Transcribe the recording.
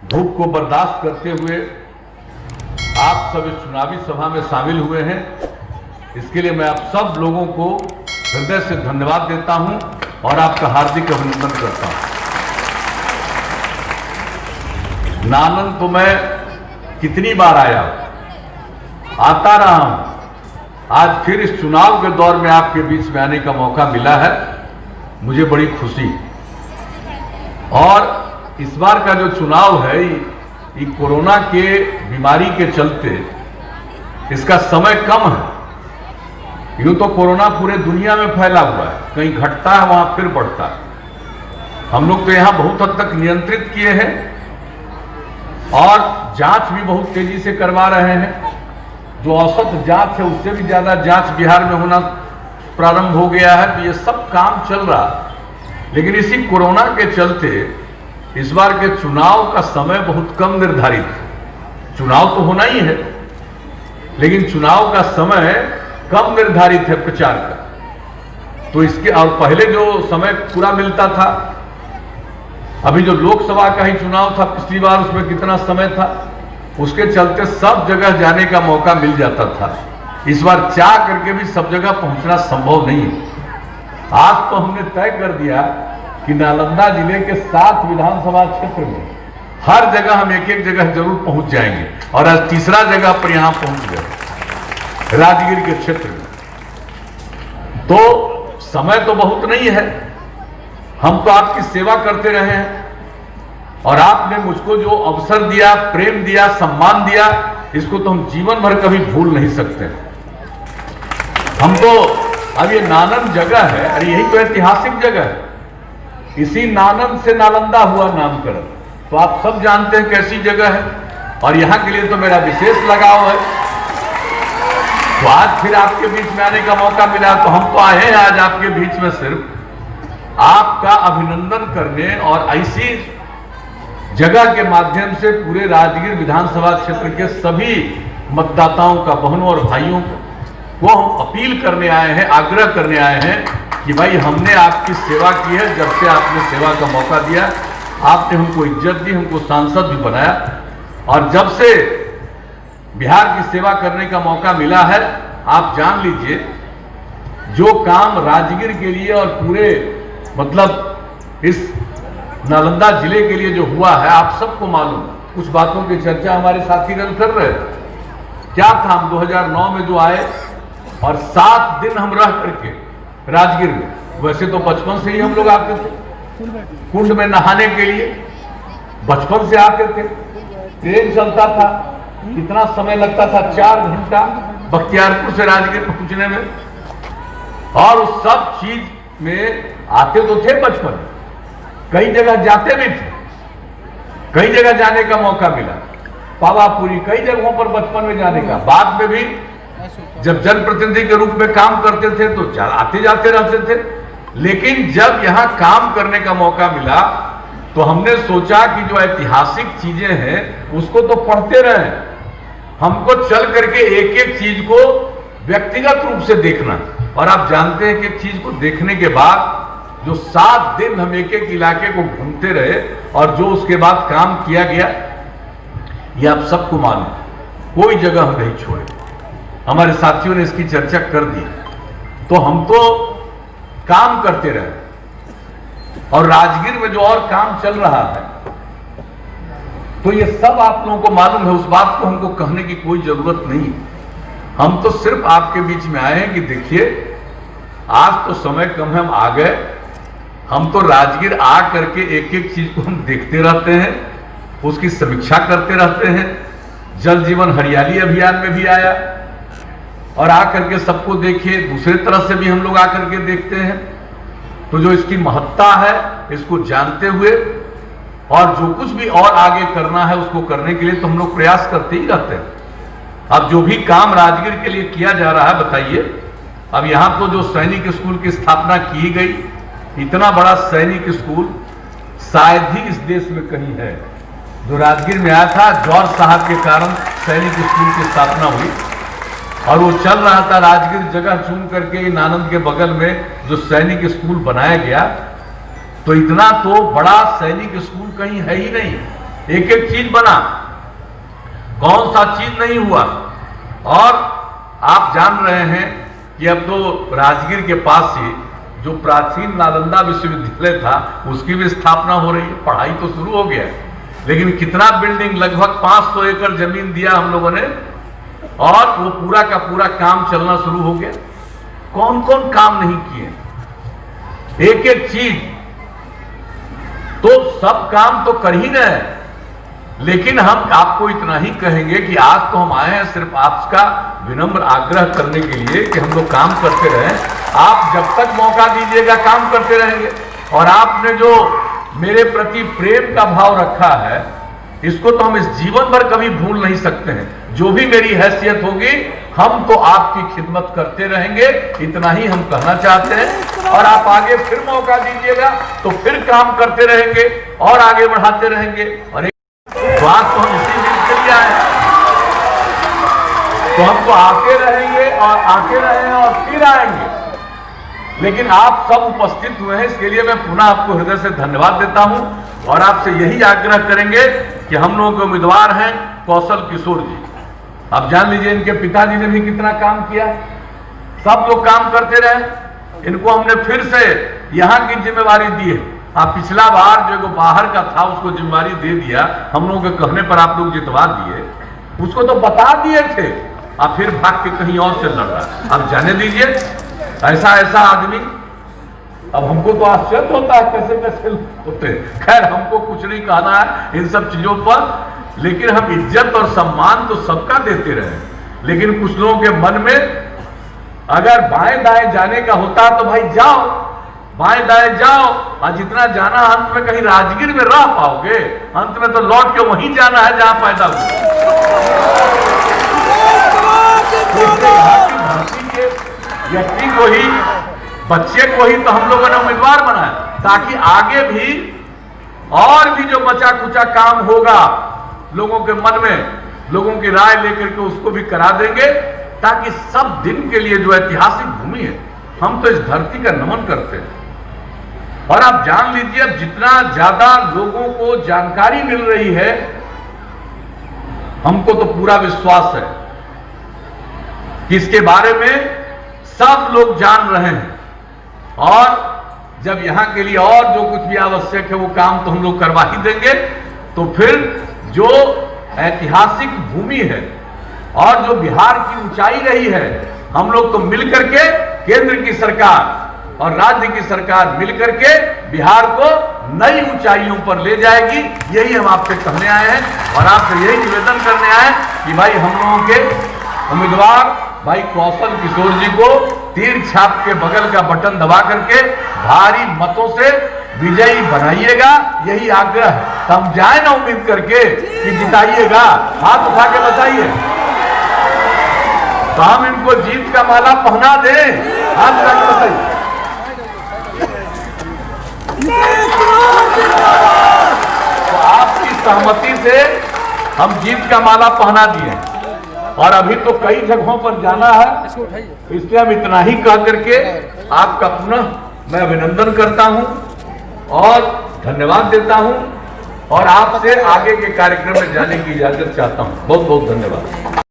धूप को बर्दाश्त करते हुए आप सब इस चुनावी सभा में शामिल हुए हैं। इसके लिए मैं आप सब लोगों को हृदय से धन्यवाद देता हूं और आपका हार्दिक अभिनंदन करता हूं। नानन तो मैं कितनी बार आया, आता रहा हूं। आज फिर इस चुनाव के दौर में आपके बीच में आने का मौका मिला है, मुझे बड़ी खुशी। और इस बार का जो चुनाव है ये कोरोना के बीमारी के चलते इसका समय कम है। यूं तो कोरोना पूरे दुनिया में फैला हुआ है, कहीं घटता है वहां फिर बढ़ता है। हम लोग तो यहां बहुत हद तक नियंत्रित किए हैं और जांच भी बहुत तेजी से करवा रहे हैं। जो औसत जांच है उससे भी ज्यादा जांच बिहार में होना प्रारंभ हो गया है। तो ये सब काम चल रहा है, लेकिन इसी कोरोना के चलते इस बार के चुनाव का समय बहुत कम निर्धारित है। चुनाव तो होना ही है, लेकिन चुनाव का समय कम निर्धारित है प्रचार का। तो इसके और पहले जो समय पूरा मिलता था, अभी जो लोकसभा का ही चुनाव था पिछली बार, उसमें कितना समय था, उसके चलते सब जगह जाने का मौका मिल जाता था। इस बार चाह करके भी सब जगह पहुंचना संभव नहीं है। आज तो हमने तय कर दिया कि नालंदा जिले के 7 विधानसभा क्षेत्र में हर जगह हम एक एक जगह जरूर पहुंच जाएंगे। और आज तीसरा जगह पर यहां पहुंच गए, राजगीर के क्षेत्र में। तो समय तो बहुत नहीं है, हम तो आपकी सेवा करते रहे हैं और आपने मुझको जो अवसर दिया, प्रेम दिया, सम्मान दिया, इसको तो हम जीवन भर कभी भूल नहीं सकते। हम तो अब ये नानन जगह है, अरे यही तो ऐतिहासिक जगह है। इसी नानन से नालंदा हुआ नामकरण, तो आप सब जानते हैं कैसी जगह है और यहां के लिए तो मेरा विशेष लगाव है। तो आज फिर आपके बीच में आने का मौका मिला, तो हम तो आए हैं आज आपके बीच में सिर्फ आपका अभिनंदन करने और ऐसी जगह के माध्यम से पूरे राजगीर विधानसभा क्षेत्र के सभी मतदाताओं का, बहनों और भाइयों को हम अपील करने आए हैं, आग्रह करने आए हैं कि भाई हमने आपकी सेवा की है। जब से आपने सेवा का मौका दिया, आपने हमको इज्जत दी, हमको सांसद भी बनाया, और जब से बिहार की सेवा करने का मौका मिला है, आप जान लीजिए जो काम राजगीर के लिए और पूरे मतलब इस नालंदा जिले के लिए जो हुआ है, आप सबको मालूम। कुछ बातों की चर्चा हमारे साथी गण कर रहे थे। क्या था, हम 2009 में जो आए और 7 दिन हम रह करके राजगीर में, वैसे तो बचपन से ही हम लोग आते थे कुंड में नहाने के लिए, बचपन से आते थे। ट्रेन चलता था, कितना समय लगता था, 4 घंटा बख्तियारपुर से राजगीर पहुंचने में। और उस सब चीज में आते तो थे बचपन में, कई जगह जाते भी थे, कई जगह जाने का मौका मिला, पावापुरी, कई जगहों पर बचपन में जाने का। बाद में भी जब जनप्रतिनिधि के रूप में काम करते थे तो आते जाते रहते थे। लेकिन जब यहां काम करने का मौका मिला तो हमने सोचा कि जो ऐतिहासिक चीजें हैं उसको तो पढ़ते रहे, हमको चल करके एक एक चीज को व्यक्तिगत रूप से देखना। और आप जानते हैं कि एक चीज को देखने के बाद जो 7 दिन हम एक एक इलाके को घूमते रहे और जो उसके बाद काम किया गया, ये आप सबको मालूम, कोई जगह हम नहीं छोड़े। हमारे साथियों ने इसकी चर्चा कर दी। तो हम तो काम करते रहे और राजगीर में जो और काम चल रहा है, तो ये सब आप लोगों को मालूम है, उस बात को हमको कहने की कोई जरूरत नहीं। हम तो सिर्फ आपके बीच में आए हैं कि देखिए आज तो समय कम है, हम आ गए। हम तो राजगीर आ करके एक एक चीज को हम देखते रहते हैं, उसकी समीक्षा करते रहते हैं। जल जीवन हरियाली अभियान में भी आया और आकर के सबको देखिए, दूसरे तरह से भी हम लोग आकर के देखते हैं। तो जो इसकी महत्ता है इसको जानते हुए और जो कुछ भी और आगे करना है उसको करने के लिए तो हम लोग प्रयास करते ही रहते हैं। अब जो भी काम राजगीर के लिए किया जा रहा है, बताइए, अब यहां तो जो सैनिक स्कूल की स्थापना की गई, इतना बड़ा सैनिक स्कूल शायद ही इस देश में कहीं है। जो राजगीर में आया था, जॉर्ज साहब के कारण सैनिक स्कूल की स्थापना हुई और वो चल रहा था। राजगीर जगह चुन करके नानंद के बगल में जो सैनिक स्कूल बनाया गया, तो इतना तो बड़ा सैनिक स्कूल कहीं है ही नहीं। एक एक चीज बना, कौन सा चीज नहीं हुआ। और आप जान रहे हैं कि अब तो राजगीर के पास ही जो प्राचीन नालंदा विश्वविद्यालय था उसकी भी स्थापना हो रही है। पढ़ाई तो शुरू हो गया, लेकिन कितना बिल्डिंग, लगभग 500 एकड़ जमीन दिया हम लोगों ने और वो पूरा का पूरा काम चलना शुरू हो गया। कौन कौन काम नहीं किए, एक एक चीज, तो सब काम तो कर ही रहे हैं। लेकिन हम आपको इतना ही कहेंगे कि आज तो हम आए हैं सिर्फ आपका विनम्र आग्रह करने के लिए कि हम लोग काम करते रहें। आप जब तक मौका दीजिएगा काम करते रहेंगे। और आपने जो मेरे प्रति प्रेम का भाव रखा है, इसको तो हम इस जीवन भर कभी भूल नहीं सकते हैं। जो भी मेरी हैसियत होगी, हम तो आपकी खिदमत करते रहेंगे, इतना ही हम कहना चाहते हैं। और आप आगे फिर मौका दीजिएगा तो फिर काम करते रहेंगे और आगे बढ़ाते रहेंगे। और तो आज तो हम इसी दिन के लिए आए, तो हम तो आते रहेंगे और आते रहेंगे और फिर आएंगे। लेकिन आप सब उपस्थित हुए हैं, इसके लिए मैं पुनः आपको हृदय से धन्यवाद देता हूं। और आपसे यही आग्रह करेंगे कि हम लोगों के उम्मीदवार हैं कौशल किशोर जी। आप जान लीजिए इनके पिताजी ने भी कितना काम किया, सब लोग काम करते रहे। इनको हमने फिर से यहां की जिम्मेवारी दी है। आप पिछला बार जो बाहर का था उसको जिम्मेवारी दे दिया, हम लोगों के कहने पर आप लोग जितवा दिए, उसको तो बता दिए थे, आप फिर भाग के कहीं और से लड़ रहा। आप जाने दीजिए, ऐसा ऐसा आदमी, अब हमको तो आश्चर्य होता है कैसे कैसे होते। खैर हमको कुछ नहीं कहना है इन सब चीजों पर, लेकिन हम इज्जत और सम्मान तो सबका देते रहे। लेकिन कुछ लोगों के मन में अगर बाएं दाएं जाने का होता तो भाई जाओ, बाएं दाएं जाओ, और जितना जाना अंत में कहीं राजगीर में रह पाओगे, अंत में तो लौट के वहीं जाना है जहां पैदा हुए। व्यक्ति को ही, बच्चे को ही तो हम लोगों ने उम्मीदवार बनाया, ताकि आगे भी और भी जो बचा कुचा काम होगा लोगों के मन में, लोगों की राय लेकर के उसको भी करा देंगे, ताकि सब दिन के लिए जो ऐतिहासिक भूमि है, हम तो इस धरती का नमन करते हैं। और आप जान लीजिए, अब जितना ज्यादा लोगों को जानकारी मिल रही है, हमको तो पूरा विश्वास है कि इसके बारे में सब लोग जान रहे हैं। और जब यहां के लिए और जो कुछ भी आवश्यक है वो काम तो हम लोग करवा ही देंगे। तो फिर जो ऐतिहासिक भूमि है और जो बिहार की ऊंचाई रही है, हम लोग तो मिलकर के, केंद्र की सरकार और राज्य की सरकार मिलकर के बिहार को नई ऊंचाइयों पर ले जाएगी। यही हम आपसे कहने आए हैं और आपसे यही निवेदन करने आए कि भाई हम लोगों के उम्मीदवार भाई कौशल किशोर जी को तीर छाप के बगल का बटन दबा करके भारी मतों से विजयी बनाइएगा। यही आग्रह है। हम जाए ना उम्मीद करके कि जिताइएगा, हाथ उठा के बताइए तो हम इनको जीत का माला पहना दें। हाथ उठा के बताइए। तो आपकी सहमति से हम जीत का माला पहना दिए और अभी तो कई जगहों पर जाना है, इसलिए हम इतना ही कह करके आपका पुनः मैं अभिनंदन करता हूं और धन्यवाद देता हूं और आपसे आगे के कार्यक्रम में जाने की इजाजत चाहता हूं। बहुत बहुत धन्यवाद।